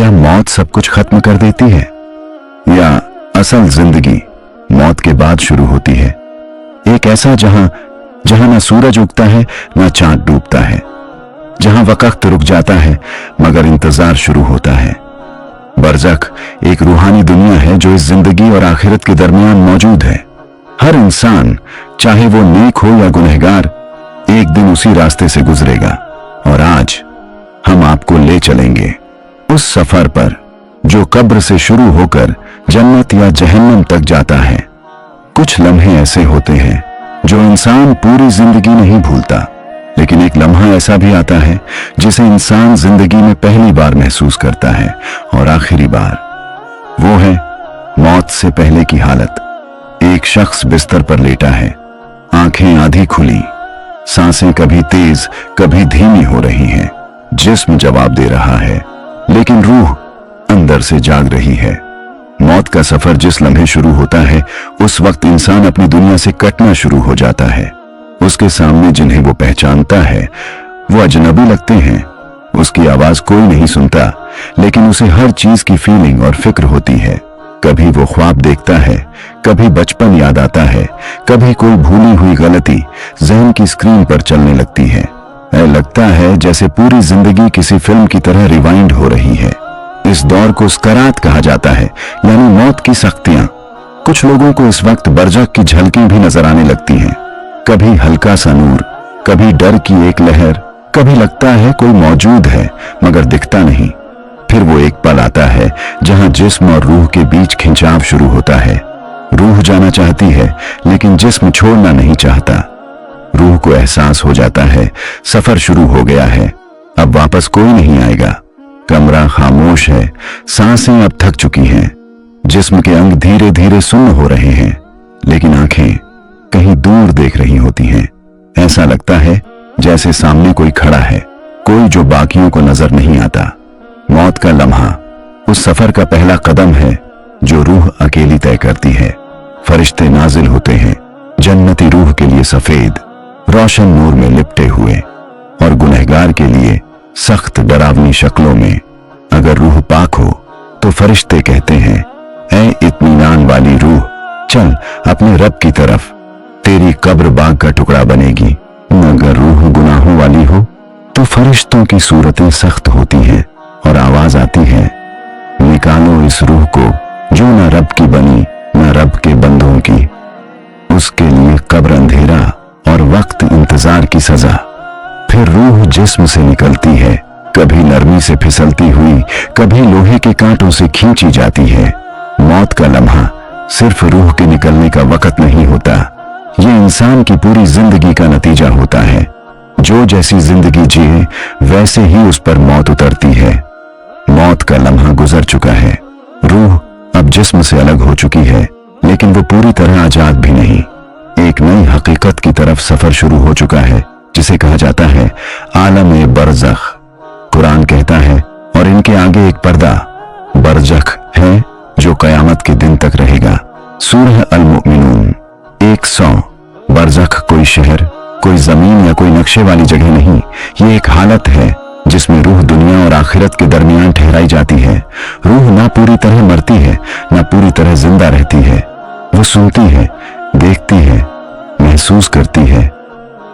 क्या मौत सब कुछ खत्म कर देती है, या असल जिंदगी मौत के बाद शुरू होती है? एक ऐसा जहां न सूरज उगता है न चांद डूबता है, जहां वक्त रुक जाता है मगर इंतजार शुरू होता है। बरज़ख एक रूहानी दुनिया है जो इस जिंदगी और आखिरत के दरमियान मौजूद है। हर इंसान, चाहे वो नेक हो या गुनहगार, एक दिन उसी रास्ते से गुजरेगा। और आज हम आपको ले चलेंगे उस सफर पर जो कब्र से शुरू होकर जन्नत या जहन्नम तक जाता है। कुछ लम्हे ऐसे होते हैं जो इंसान पूरी जिंदगी नहीं भूलता, लेकिन एक लम्हा ऐसा भी आता है जिसे इंसान जिंदगी में पहली बार महसूस करता है और आखिरी बार। वो है मौत से पहले की हालत। एक शख्स बिस्तर पर लेटा है, आंखें आधी खुली, सांसें कभी तेज कभी धीमी हो रही हैं। जिस्म जवाब दे रहा है लेकिन रूह अंदर से जाग रही है। मौत का सफर जिस लम्हे शुरू होता है उस वक्त इंसान अपनी दुनिया से कटना शुरू हो जाता है। उसके सामने जिन्हें वो पहचानता है वो अजनबी लगते हैं। उसकी आवाज कोई नहीं सुनता, लेकिन उसे हर चीज की फीलिंग और फिक्र होती है। कभी वो ख्वाब देखता है, कभी बचपन याद आता है, कभी कोई भूली हुई गलती ज़हन की स्क्रीन पर चलने लगती है। लगता है जैसे पूरी जिंदगी किसी फिल्म की तरह रिवाइंड हो रही है। इस दौर को सकरात कहा जाता है, यानी मौत की सख्तियां। कुछ लोगों को इस वक्त बरज़ख की झलकियां भी नजर आने लगती हैं। कभी हल्का सा नूर, कभी डर की एक लहर, कभी लगता है कोई मौजूद है मगर दिखता नहीं। फिर वो एक पल आता है जहां जिस्म और रूह के बीच खिंचाव शुरू होता है। रूह जाना चाहती है लेकिन जिस्म छोड़ना नहीं चाहता। रूह को एहसास हो जाता है सफर शुरू हो गया है, अब वापस कोई नहीं आएगा। कमरा खामोश है, सांसें अब थक चुकी हैं, जिस्म के अंग धीरे धीरे सुन्न हो रहे हैं, लेकिन आंखें कहीं दूर देख रही होती हैं। ऐसा लगता है जैसे सामने कोई खड़ा है, कोई जो बाकियों को नजर नहीं आता। मौत का लम्हा उस सफर का पहला कदम है जो रूह अकेली तय करती है। फरिश्ते नाजिल होते हैं, जन्नती रूह के लिए सफेद रोशन नूर में लिपटे हुए, और गुनहगार के लिए सख्त डरावनी शक्लों में। अगर रूह पाक हो तो फरिश्ते कहते हैं, ऐ इत्मीनान वाली रूह, चल अपने रब की तरफ, तेरी कब्र बाग का टुकड़ा बनेगी। अगर रूह गुनाहों वाली हो तो फरिश्तों की सूरतें सख्त होती हैं और आवाज आती है, निकालो इस रूह को जो न रब की बनी न रब के बंदों की। उसके लिए कब्र अंधेरा और वक्त इंतजार की सजा। फिर रूह जिस्म से निकलती है, कभी नरमी से फिसलती हुई, कभी लोहे के कांटों से खींची जाती है। मौत का लम्हा सिर्फ रूह के निकलने का वक्त नहीं होता, ये इंसान की पूरी जिंदगी का नतीजा होता है। जो जैसी जिंदगी जिए वैसे ही उस पर मौत उतरती है। मौत का लम्हा गुजर चुका है, रूह अब जिस्म से अलग हो चुकी है, लेकिन वो पूरी तरह आजाद भी नहीं। एक नई हकीकत की तरफ सफर शुरू हो चुका है जिसे कहा जाता है आलम बरज़ख। कुरान कहता है, और इनके आगे एक पर्दा बरज़ख है जो कयामत के दिन तक रहेगा। सूरह अल-मुमिनून 100। बरज़ख कोई शहर, कोई जमीन या कोई नक्शे वाली जगह नहीं, ये एक हालत है जिसमें रूह दुनिया और आखिरत के दरमियान ठहराई जाती है। रूह ना पूरी तरह मरती है ना पूरी तरह जिंदा रहती है। वो सुनती है, देखती है, महसूस करती है,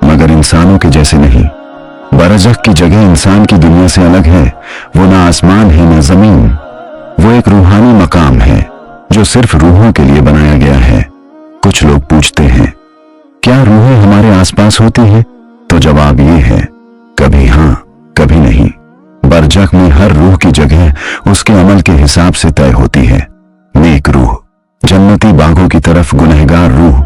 मगर इंसानों के जैसे नहीं। बरज़ख की जगह इंसान की दुनिया से अलग है। वो ना आसमान है ना जमीन, वो एक रूहानी मकाम है जो सिर्फ रूहों के लिए बनाया गया है। कुछ लोग पूछते हैं, क्या रूहें हमारे आसपास होती हैं? तो जवाब ये है, कभी हां कभी नहीं। बरज़ख में हर रूह की जगह उसके अमल के हिसाब से तय होती है। नेक रूह जन्नती बागों की तरफ, गुनहगार रूह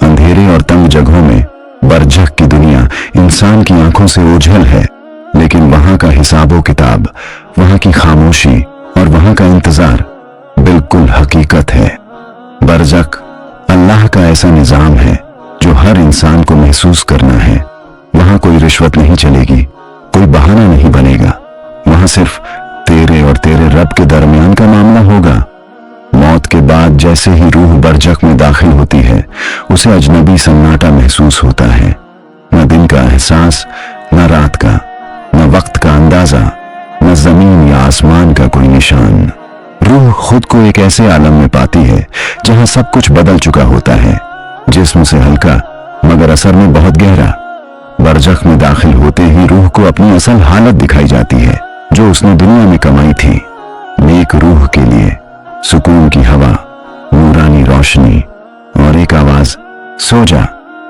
अंधेरे और तंग जगहों में। बरज़ख की दुनिया इंसान की आंखों से ओझल है, लेकिन वहां का हिसाबो किताब, वहां की खामोशी और वहां का इंतजार बिल्कुल हकीकत है। बरज़ख अल्लाह का ऐसा निजाम है जो हर इंसान को महसूस करना है। वहां कोई रिश्वत नहीं चलेगी, कोई बहाना नहीं बनेगा। वहां सिर्फ तेरे और तेरे रब के दरमियान का मामला होगा। मौत के बाद जैसे ही रूह बरज़ख में दाखिल होती है, उसे अजनबी सन्नाटा महसूस होता है। न दिन का एहसास, न रात का, न वक्त का अंदाजा, न जमीन या आसमान का कोई निशान। रूह खुद को एक ऐसे आलम में पाती है जहां सब कुछ बदल चुका होता है, जिस्म से हल्का मगर असर में बहुत गहरा। बरज़ख में दाखिल होते ही रूह को अपनी असल हालत दिखाई जाती है जो उसने दुनिया में कमाई थी। नेक रूह के लिए सुकून की हवा, नूरानी रोशनी और एक आवाज, सो जा।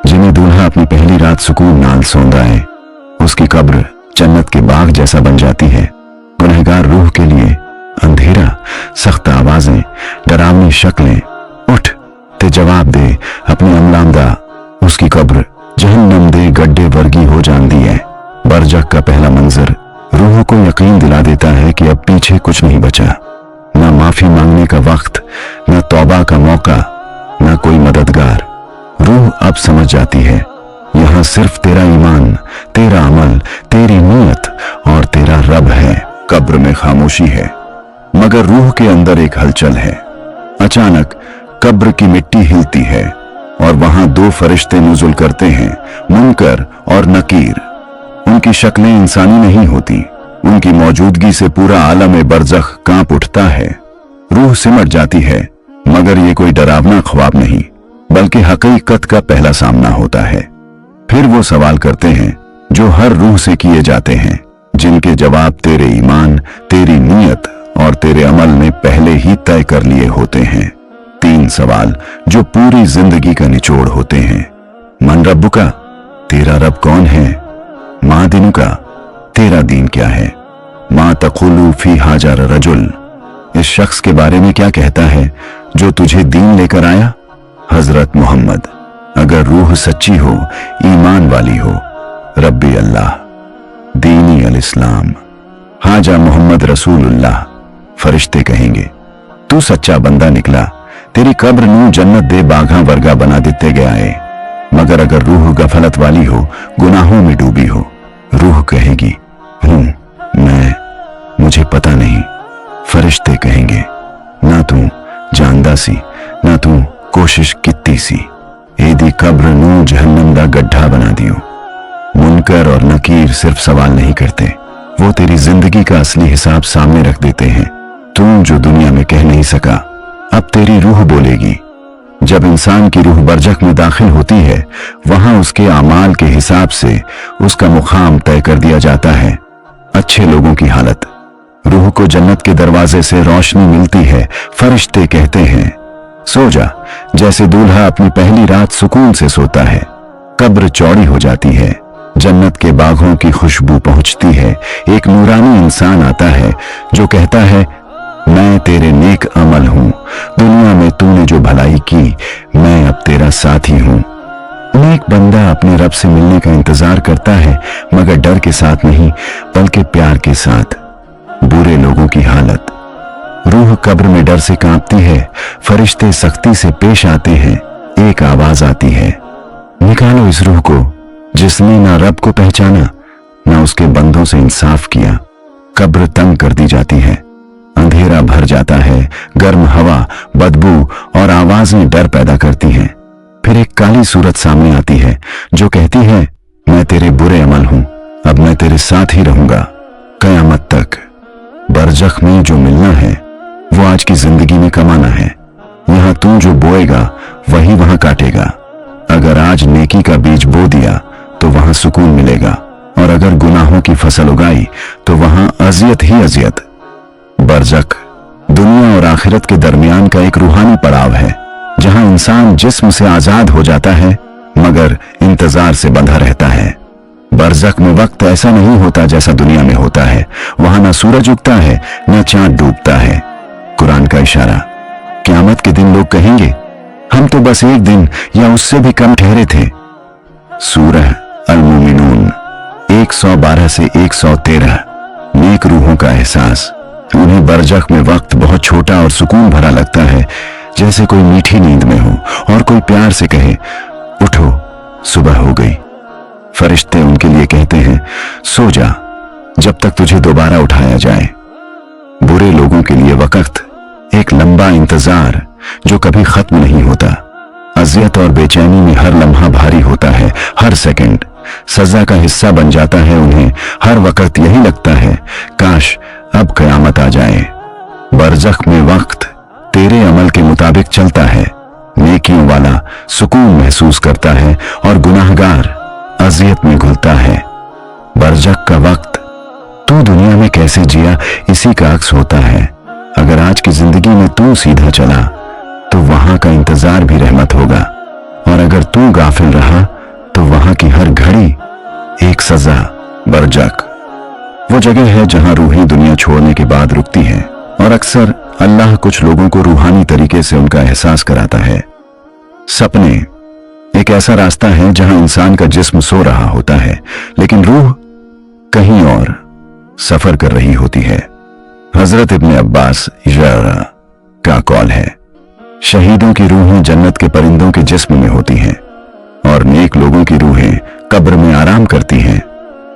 जिन्हें दूल्हा अपनी पहली रात सुकून नाल सौंदा है, उसकी कब्र जन्नत के बाग जैसा बन जाती है। गुनहगार रूह के लिए अंधेरा, सख्त आवाजें, डरावनी शक्लें, उठ ते जवाब दे अपनी अमलामदा, उसकी कब्र जहन्नम दे गड्ढे वर्गी हो जाती है। बरज़ख का पहला मंजर रूह को यकीन दिला देता है कि अब पीछे कुछ नहीं बचा। न माफी मांगने का वक्त, न तौबा का मौका, न कोई मददगार। रूह अब समझ जाती है यहां सिर्फ तेरा ईमान, तेरा अमल, तेरी नीयत और तेरा रब है। कब्र में खामोशी है मगर रूह के अंदर एक हलचल है। अचानक कब्र की मिट्टी हिलती है और वहां दो फरिश्ते नुज़ुल करते हैं, मुनकर और नकीर। उनकी शक्लें इंसानी नहीं होती, उनकी मौजूदगी से पूरा आलम बरज़ख कांप उठता है। रूह सिमट जाती है मगर ये कोई डरावना ख्वाब नहीं बल्कि हकीकत का पहला सामना होता है। फिर वो सवाल करते हैं जो हर रूह से किए जाते हैं, जिनके जवाब तेरे ईमान, तेरी नीयत और तेरे अमल ने पहले ही तय कर लिए होते हैं। 3 सवाल जो पूरी जिंदगी का निचोड़ होते हैं। मन रब्बुका, तेरा रब कौन है? मा दिनुका, तेरा दीन क्या है? मा तक़ुलु फी हाजर रजुल, इस शख्स के बारे में क्या कहता है जो तुझे दीन लेकर आया? हजरत मोहम्मद, अगर रूह सच्ची हो, ईमान वाली हो, रब्बी अल्लाह, दीनी अल इस्लाम, हाजा मोहम्मद रसूलुल्लाह। फरिश्ते कहेंगे तू सच्चा बंदा निकला, तेरी कब्र नू जन्नत दे बाघा वर्गा बना देते गया है। मगर अगर रूह गफलत वाली हो, गुनाहों में डूबी हो, रूह कहेगी हूं मैं, मुझे पता नहीं। फरिश्ते कहेंगे ना तू जानदा सी, ना तू कोशिश कित्ती सी, एदी कब्र नू जहन्नम दा गड्ढा बना दियो। मुनकर और नकीर सिर्फ सवाल नहीं करते, वो तेरी जिंदगी का असली हिसाब सामने रख देते हैं। तू जो दुनिया में कह नहीं सका, अब तेरी रूह बोलेगी। जब इंसान की रूह बरज़ख में दाखिल होती है, वहां उसके आमाल के हिसाब से उसका मुकाम तय कर दिया जाता है। अच्छे लोगों की हालत, रूह को जन्नत के दरवाजे से रोशनी मिलती है। फरिश्ते कहते हैं सो जा, जैसे दूल्हा अपनी पहली रात सुकून से सोता है। कब्र चौड़ी हो जाती है, जन्नत के बागों की खुशबू पहुंचती है। एक नूरानी इंसान आता है जो कहता है मैं तेरे नेक अमल हूं, दुनिया में तूने जो भलाई की, मैं अब तेरा साथी हूं। नेक बंदा अपने रब से मिलने का इंतजार करता है मगर डर के साथ नहीं बल्कि प्यार के साथ। बुरे लोगों की हालत, रूह कब्र में डर से कांपती है। फरिश्ते सख्ती से पेश आते हैं। एक आवाज आती है निकालो इस रूह को जिसने ना रब को पहचाना ना उसके बंदों से इंसाफ किया। कब्र तंग कर दी जाती है, अंधेरा भर जाता है, गर्म हवा, बदबू और आवाजें डर पैदा करती हैं। फिर एक काली सूरत सामने आती है जो कहती है मैं तेरे बुरे अमल हूं, अब मैं तेरे साथ ही रहूंगा कयामत तक। बरज़ख में जो मिलना है वो आज की जिंदगी में कमाना है। यहां तू जो बोएगा वही वहां काटेगा। अगर आज नेकी का बीज बो दिया तो वहां सुकून मिलेगा और अगर गुनाहों की फसल उगाई तो वहां अजियत ही अजियत। बरज़ख दुनिया और आखिरत के दरमियान का एक रूहानी पड़ाव है जहां इंसान जिस्म से आजाद हो जाता है मगर इंतजार से बंधा रहता है। बरज़ख में वक्त ऐसा नहीं होता जैसा दुनिया में होता है। वहां ना सूरज उगता है न चांद डूबता है। कुरान का इशारा, क़यामत के दिन लोग कहेंगे हम तो बस एक दिन या उससे भी कम ठहरे थे। सूरह अल-मुमिनून 112 से 113। नेक रूहों का एहसास, उन्हें बरज़ख में वक्त बहुत छोटा और सुकून भरा लगता है, जैसे कोई मीठी नींद में हो और कोई प्यार से कहे उठो सुबह हो गई। फरिश्ते उनके लिए कहते हैं सो जा जब तक तुझे दोबारा उठाया जाए। बुरे लोगों के लिए वक्त एक लंबा इंतजार जो कभी खत्म नहीं होता। अजियत और बेचैनी में हर लम्हा भारी होता है, हर सेकंड सजा का हिस्सा बन जाता है उन्हें। हर वक्त यही लगता है, काश अब कयामत आ जाए। बरज़ख में वक्त तेरे अमल के मुताबिक चलता है। नेकियों वाला सुकून महसूस करता है और गुनाहगार अजियत में घुलता है। बरज़ख का वक्त तू दुनिया में कैसे जिया, इसी का अक्स होता है। अगर आज की जिंदगी में तू सीधा चला तो वहां का इंतजार भी रहमत होगा, और अगर तू गाफिल रहा तो वहां की हर घड़ी एक सजा। बरज़ख वो जगह है जहां रूहें दुनिया छोड़ने के बाद रुकती हैं, और अक्सर अल्लाह कुछ लोगों को रूहानी तरीके से उनका एहसास कराता है। सपने एक ऐसा रास्ता है जहां इंसान का जिस्म सो रहा होता है लेकिन रूह कहीं और सफर कर रही होती है। हजरत इब्ने अब्बास का कौल है, शहीदों की रूहें जन्नत के परिंदों के जिस्म में होती हैं और नेक लोगों की रूहें कब्र में आराम करती हैं।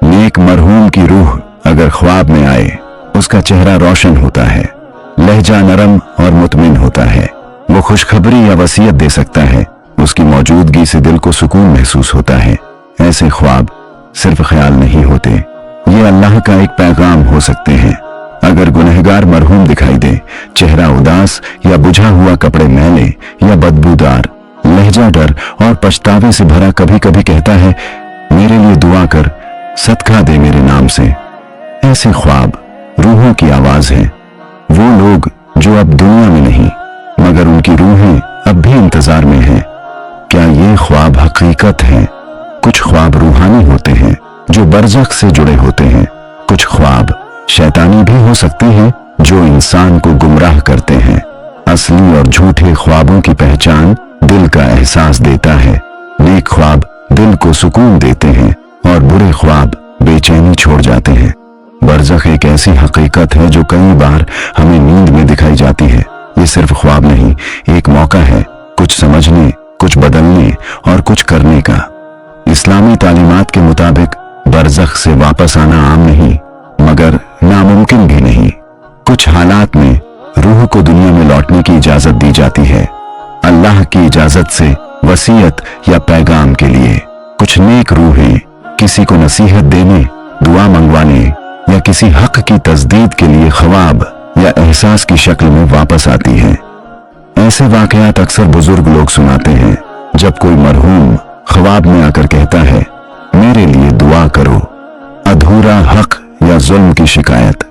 नेक मरहूम की रूह अगर ख्वाब में आए उसका चेहरा रोशन होता है, लहजा नरम और मुतमिन होता है। वो खुशखबरी या वसीयत दे सकता है, उसकी मौजूदगी से दिल को सुकून महसूस होता है। ऐसे ख्वाब सिर्फ ख्याल नहीं होते, ये अल्लाह का एक पैगाम हो सकते हैं। अगर गुनहगार मरहूम दिखाई दे, चेहरा उदास या बुझा हुआ, कपड़े मैले या बदबूदार, लहजा डर और पछतावे से भरा, कभी कभी कहता है मेरे लिए दुआ कर, सदका दे मेरे नाम से। ऐसे ख्वाब रूहों की आवाज है। वो लोग जो अब दुनिया में नहीं मगर उनकी रूहें अब भी इंतजार में हैं। क्या ये ख्वाब हकीकत हैं? कुछ ख्वाब रूहानी होते हैं जो बरज़ख से जुड़े होते हैं। कुछ ख्वाब शैतानी भी हो सकते हैं जो इंसान को गुमराह करते हैं। असली और झूठे ख्वाबों की पहचान दिल का एहसास देता है। नेक ख्वाब दिल को सुकून देते हैं और बुरे ख्वाब बेचैनी छोड़ जाते हैं। बरज़ख एक ऐसी हकीकत है जो कई बार हमें नींद में दिखाई जाती है। ये सिर्फ ख्वाब नहीं, एक मौका है कुछ समझने, कुछ बदलने और कुछ करने का। इस्लामी तालीमात के मुताबिक बरज़ख से वापस आना आम नहीं मगर नामुमकिन भी नहीं। कुछ हालात में रूह को दुनिया में लौटने की इजाजत दी जाती है, अल्लाह की इजाजत से, वसीयत या पैगाम के लिए। कुछ नेक रूहें किसी को नसीहत देने, दुआ मंगवाने या किसी हक की तस्दीद के लिए ख्वाब या एहसास की शक्ल में वापस आती हैं। ऐसे वाकयात अक्सर बुजुर्ग लोग सुनाते हैं, जब कोई मरहूम ख्वाब में आकर कहता है मेरे लिए दुआ करो। अधूरा हक या जुल्म की शिकायत।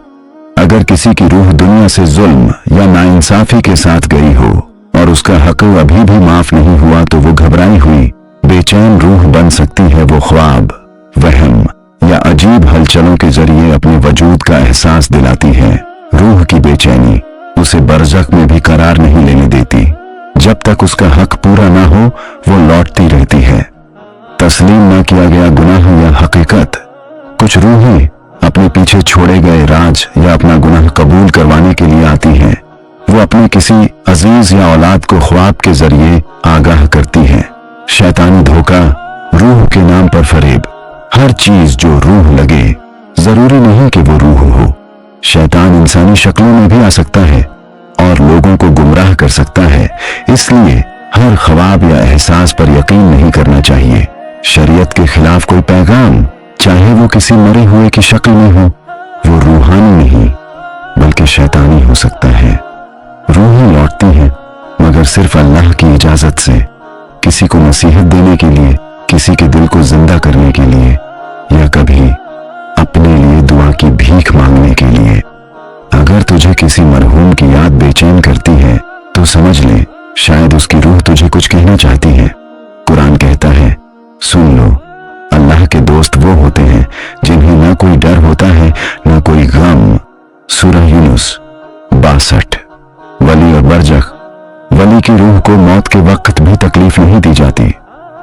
अगर किसी की रूह दुनिया से जुल्म या नाइंसाफी के साथ गई हो और उसका हक अभी भी माफ नहीं हुआ तो वो घबराई हुई बेचैन रूह बन सकती है। वो ख्वाब, वहम या अजीब हलचलों के जरिए अपने वजूद का एहसास दिलाती है। रूह की बेचैनी उसे बरज़ख में भी करार नहीं लेने देती। जब तक उसका हक पूरा ना हो वो लौटती रहती है। तस्लीम न किया गया गुनाह या हकीकत। कुछ रूहें अपने पीछे छोड़े गए राज या अपना गुनाह कबूल करवाने के लिए आती हैं। वो अपने किसी अजीज या औलाद को ख्वाब के जरिए आगाह करती हैं। शैतानी धोखा, रूह के नाम पर फरेब। हर चीज जो रूह लगे जरूरी नहीं कि वो रूह हो। शैतान इंसानी शक्लों में भी आ सकता है और लोगों को गुमराह कर सकता है। इसलिए हर ख्वाब या एहसास पर यकीन नहीं करना चाहिए। शरीयत के खिलाफ कोई पैगाम, चाहे वो किसी मरे हुए की शक्ल में हो, वो रूहानी नहीं बल्कि शैतानी हो सकता है। रूहें लौटती हैं मगर सिर्फ अल्लाह की इजाजत से, किसी को नसीहत देने के लिए, किसी के दिल को जिंदा करने के लिए या कभी अपने लिए दुआ की भीख मांगने के लिए। अगर तुझे किसी मरहूम की याद बेचैन करती है तो समझ ले शायद उसकी रूह तुझे कुछ कहना चाहती है। कुरान कहता है सुन लो, अल्लाह के दोस्त वो होते हैं जिन्हें ना कोई डर होता है ना कोई गम। सूरह यूनुस 62। वली और बरज़ख। वली की रूह को मौत के वक्त भी तकलीफ नहीं दी जाती।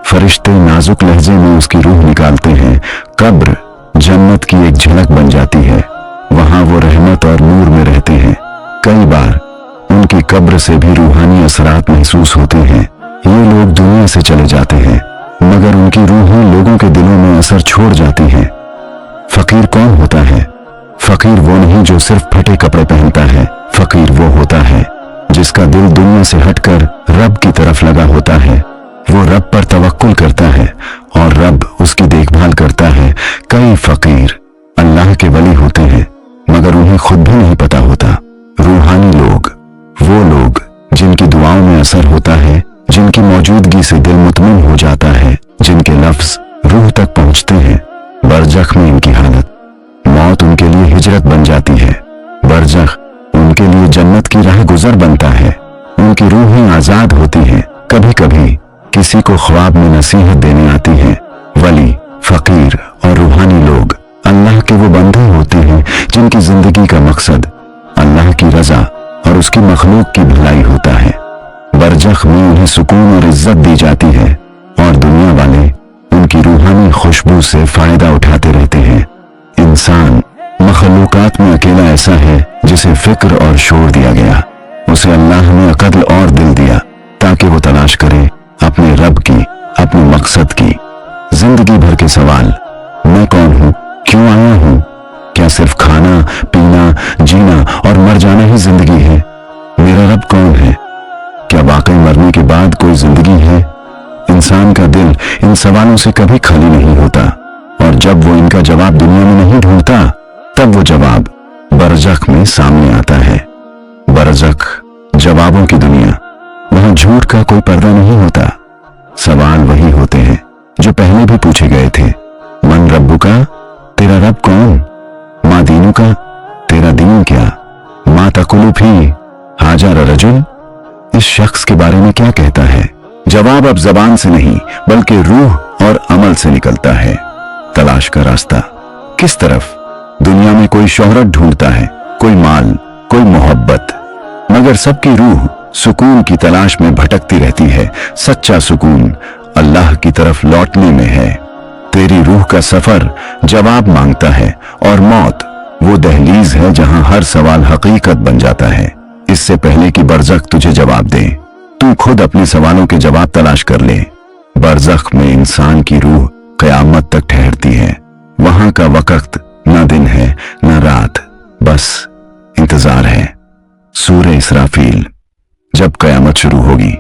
फरिश्ते नाजुक लहजे में उसकी रूह निकालते हैं। कब्र जन्नत की एक झलक बन जाती है, वहां वो रहमत और नूर में रहते हैं। कई बार उनकी कब्र से भी रूहानी असरात महसूस होते हैं। ये लोग दुनिया से चले जाते हैं मगर उनकी रूहें लोगों के दिलों में असर छोड़ जाती हैं। फकीर कौन होता है? फकीर वो नहीं जो सिर्फ फटे कपड़े पहनता है। फकीर वो होता है जिसका दिल दुनिया से हटकर रब की तरफ लगा होता है। वो रब पर तवक्कुल करता है और रब उसकी देखभाल करता है। कई फकीर अल्लाह के वली होते हैं मगर उन्हें खुद भी नहीं पता होता। रूहानी लोग वो लोग जिनकी दुआओं में असर होता है, जिनकी मौजूदगी से दिल मुतमिन हो जाता है, जिनके लफ्ज रूह तक पहुंचते हैं। बरजख में इनकी हालत, मौत उनके लिए हिजरत बन जाती है। बरजख उनके लिए जन्नत की राह गुजर बनता है। उनकी रूहें आजाद होती हैं। कभी कभी किसी को ख्वाब में नसीहत देने आती हैं। वली, फकीर और रूहानी लोग अल्लाह के वो बंदे होते हैं जिनकी जिंदगी का मकसद अल्लाह की रजा और उसकी मखलूक की भलाई होता है। बरजख में उन्हें सुकून और इज्जत दी जाती है और दुनिया वाले उनकी रूहानी खुशबू से फायदा उठाते रहते हैं। इंसान मखलूकात में अकेला ऐसा है जिसे फिक्र और शोर दिया गया। उसे अल्लाह ने अक्ल और दिल दिया ताकि वो तलाश करे अपने रब की, अपने मकसद की। जिंदगी भर के सवाल, मैं कौन हूँ, क्यों आया हूँ, क्या सिर्फ खाना पीना जीना और मर जाना ही जिंदगी है, मेरा रब कौन है, क्या वाकई मरने के बाद कोई जिंदगी है। इंसान का दिल इन सवालों से कभी खाली नहीं होता और जब वो इनका जवाब दुनिया में नहीं ढूंढता तब वो जवाब बरजख में सामने आता है। बरजख जवाबों की दुनिया, वहां झूठ का कोई पर्दा नहीं होता। सवाल वही होते हैं जो पहले भी पूछे गए थे। मन रब्बु का, तेरा रब कौन, माँ दीनू का, तेरा दीन क्या, माँ तकुलु फी हाजर रजुल, इस शख्स के बारे में क्या कहता है। जवाब अब जबान से नहीं बल्कि रूह और अमल से निकलता है। तलाश का रास्ता किस तरफ। दुनिया में कोई शोहरत ढूंढता है, कोई माल, कोई मोहब्बत, मगर सबकी रूह सुकून की तलाश में भटकती रहती है। सच्चा सुकून अल्लाह की तरफ लौटने में है। तेरी रूह का सफर जवाब मांगता है और मौत वो दहलीज है जहां हर सवाल हकीकत बन जाता है। इससे पहले कि बरज़ख तुझे जवाब दे, तू खुद अपने सवालों के जवाब तलाश कर ले। बरज़ख में इंसान की रूह क़यामत तक ठहरती है। वहां का वक्त न दिन है न रात, बस इंतजार है। सूर इसराफील, जब क़यामत शुरू होगी,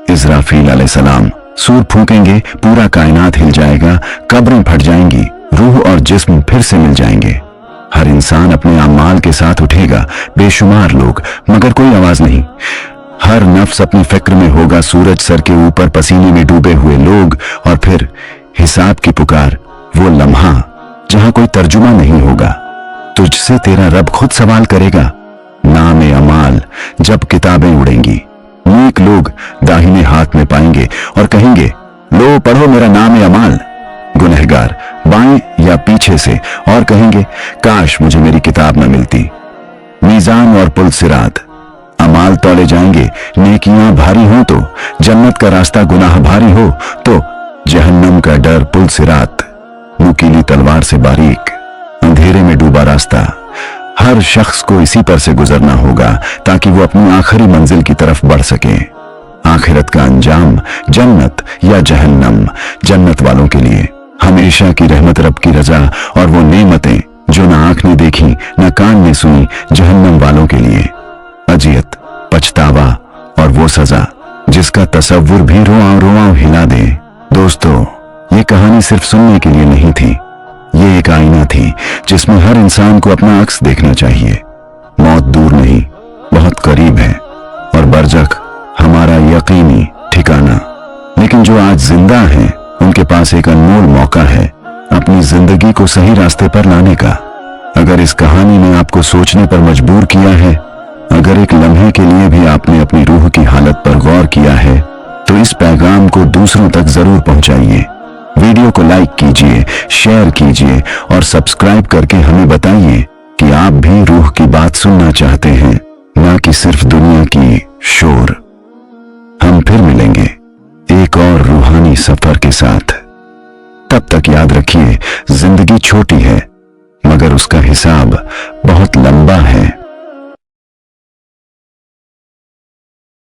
इसराफील अलैहिस्सलाम सूर फूकेंगे, पूरा कायनात हिल जाएगा, कब्रें फट जाएंगी, रूह और जिस्म फिर से मिल जाएंगे। हर इंसान अपने अमाल के साथ उठेगा, बेशुमार लोग मगर कोई आवाज नहीं। हर नफ्स अपनी फिक्र में होगा, सूरज सर के ऊपर पसीने में डूबे हुए लोग, और फिर हिसाब की पुकार, वो लम्हा जहां कोई तर्जुमा नहीं होगा। तुझसे तेरा रब खुद सवाल करेगा। नाम अमाल जब किताबें उड़ेंगी, नेक लोग दाहिने हाथ में पाएंगे और कहेंगे, लो पढ़ो मेरा नाम अमाल। गुनहगार बाएं या पीछे से और कहेंगे, काश मुझे मेरी किताब न मिलती। मीजान और पुल सिरात, अमाल तौले जाएंगे, नेकियां भारी हो तो जन्नत का रास्ता, गुनाह भारी हो तो जहन्नम का डर। पुल सिरात नुकीली तलवार से बारीक, अंधेरे में डूबा रास्ता। हर शख्स को इसी पर से गुजरना होगा ताकि वो अपनी आखिरी मंजिल की तरफ बढ़ सके। आखिरत का अंजाम जन्नत या जहन्नम। जन्नत वालों के लिए हमेशा की रहमत, रब की रजा और वो नेमतें जो न आंख ने देखी न कान ने सुनी। जहन्नम वालों के लिए अजियत, पछतावा और वो सजा जिसका तसव्वुर भी रोआं रोआं हिला दे। दोस्तों, ये कहानी सिर्फ सुनने के लिए नहीं थी, ये एक आईना थी जिसमें हर इंसान को अपना अक्स देखना चाहिए। मौत दूर नहीं, बहुत करीब है और बरज़ख हमारा यकीनी ठिकाना। लेकिन जो आज जिंदा हैं, उनके पास एक अनमोल मौका है अपनी जिंदगी को सही रास्ते पर लाने का। अगर इस कहानी ने आपको सोचने पर मजबूर किया है, अगर एक लम्हे के लिए भी आपने अपनी रूह की हालत पर गौर किया है, तो इस पैगाम को दूसरों तक जरूर पहुंचाइए। वीडियो को लाइक कीजिए, शेयर कीजिए और सब्सक्राइब करके हमें बताइए कि आप भी रूह की बात सुनना चाहते हैं, ना कि सिर्फ दुनिया की शोर। हम फिर मिलेंगे एक और रूहानी सफर के साथ। तब तक याद रखिए, जिंदगी छोटी है मगर उसका हिसाब बहुत लंबा है।